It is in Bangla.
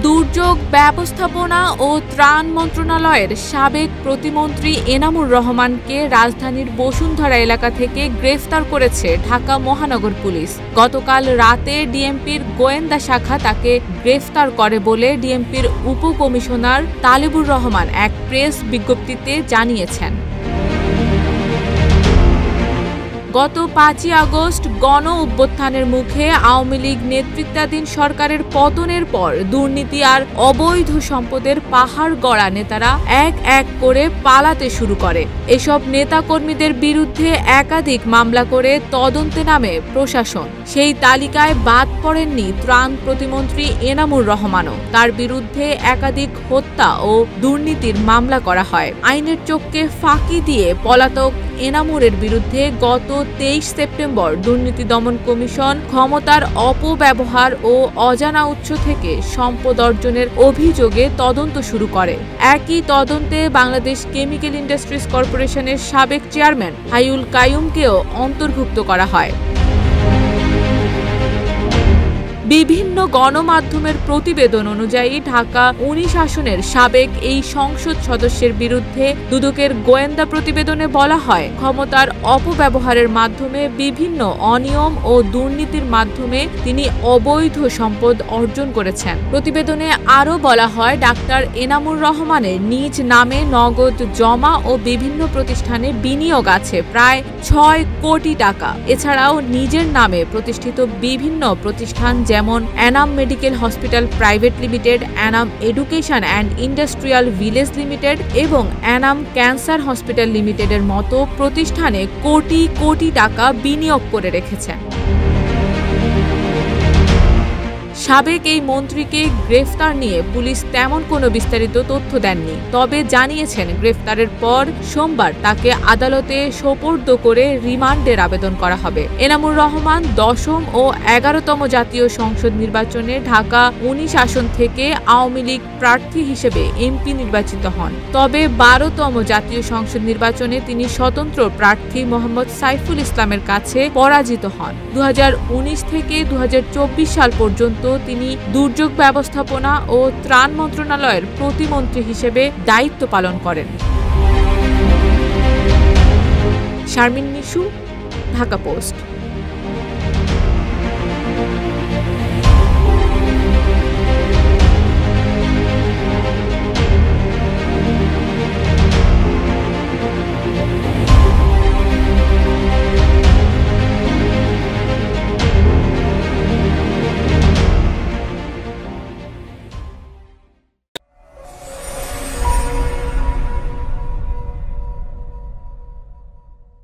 দুর্যোগ ব্যবস্থাপনা ও ত্রাণ মন্ত্রণালয়ের সাবেক প্রতিমন্ত্রী এনামুর রহমানকে রাজধানীর বসুন্ধরা এলাকা থেকে গ্রেফতার করেছে ঢাকা মহানগর পুলিশ। গতকাল রাতে ডিএমপির গোয়েন্দা শাখা তাকে গ্রেফতার করে বলে ডিএমপির উপকমিশনার তালেবুর রহমান এক প্রেস বিজ্ঞপ্তিতে জানিয়েছেন। গত 5ই আগস্ট গণ অভ্যুত্থানের মুখে আওয়ামী লীগ নেতৃত্বাধীন সরকারের পতনের পর দুর্নীতি আর অবৈধ সম্পদের পাহাড় গড়া নেতারা এক এক করে পালাতে শুরু করে। এসব নেতাকর্মীদের বিরুদ্ধে একাধিক মামলা করে তদন্তে নামে প্রশাসন। সেই তালিকায় বাদ পড়েননি ত্রাণ প্রতিমন্ত্রী এনামুর রহমানও। তার বিরুদ্ধে একাধিক হত্যা ও দুর্নীতির মামলা করা হয়। আইনের চোখকে ফাঁকি দিয়ে পলাতক এনামুরের বিরুদ্ধে গত 23 সেপ্টেম্বর দুর্নীতি দমন কমিশন ক্ষমতার অপব্যবহার ও অজানা উৎস থেকে সম্পদ অর্জনের অভিযোগে তদন্ত শুরু করে। একই তদন্তে বাংলাদেশ কেমিক্যাল ইন্ডাস্ট্রিজ কর্পোরেশনের সাবেক চেয়ারম্যান হাইউল কাইয়ুমকেও অন্তর্ভুক্ত করা হয়। বিভিন্ন গণমাধ্যমের প্রতিবেদন অনুযায়ী ঢাকা 19 আসনের সাবেক এই সংসদ সদস্যের বিরুদ্ধে দুদকের গোয়েন্দা প্রতিবেদনে বলা হয়, ক্ষমতার অপব্যবহারের মাধ্যমে বিভিন্ন অনিয়ম ও দুর্নীতির মাধ্যমে তিনি অবৈধ সম্পদ অর্জন করেছেন। প্রতিবেদনে আরও বলা হয়, ডাক্তার এনামুর রহমানের নিজ নামে নগদ জমা ও বিভিন্ন প্রতিষ্ঠানে বিনিয়োগ আছে প্রায় 6 কোটি টাকা। এছাড়াও নিজের নামে প্রতিষ্ঠিত বিভিন্ন প্রতিষ্ঠান যেমন Enam medical hospital private limited, Enam education and industrial village limited এবং এনাম ক্যান্সার হসপিটাল লিমিটেডের মতো প্রতিষ্ঠানে কোটি কোটি টাকা বিনিয়োগ করে রেখেছেন। সাবেক এই মন্ত্রীকে গ্রেফতার নিয়ে পুলিশ তেমন কোনো বিস্তারিত তথ্য দেননি, তবে জানিয়েছেন গ্রেফতারের পর সোমবার তাকে আদালতে সোপর্দ করে রিমান্ডের আবেদন করা হবে। এনামুর রহমান 10ম ও 11তম জাতীয় সংসদ নির্বাচনে ঢাকা 19 আসন থেকে আওয়ামী লীগ প্রার্থী হিসেবে এমপি নির্বাচিত হন। তবে 12তম জাতীয় সংসদ নির্বাচনে তিনি স্বতন্ত্র প্রার্থী মোহাম্মদ সাইফুল ইসলামের কাছে পরাজিত হন। 2019 থেকে 2024 সাল পর্যন্ত তিনি দুর্যোগ ব্যবস্থাপনা ও ত্রাণ মন্ত্রণালয়ের প্রতিমন্ত্রী হিসেবে দায়িত্ব পালন করেন। শারমিন নিশু, ঢাকা পোস্ট।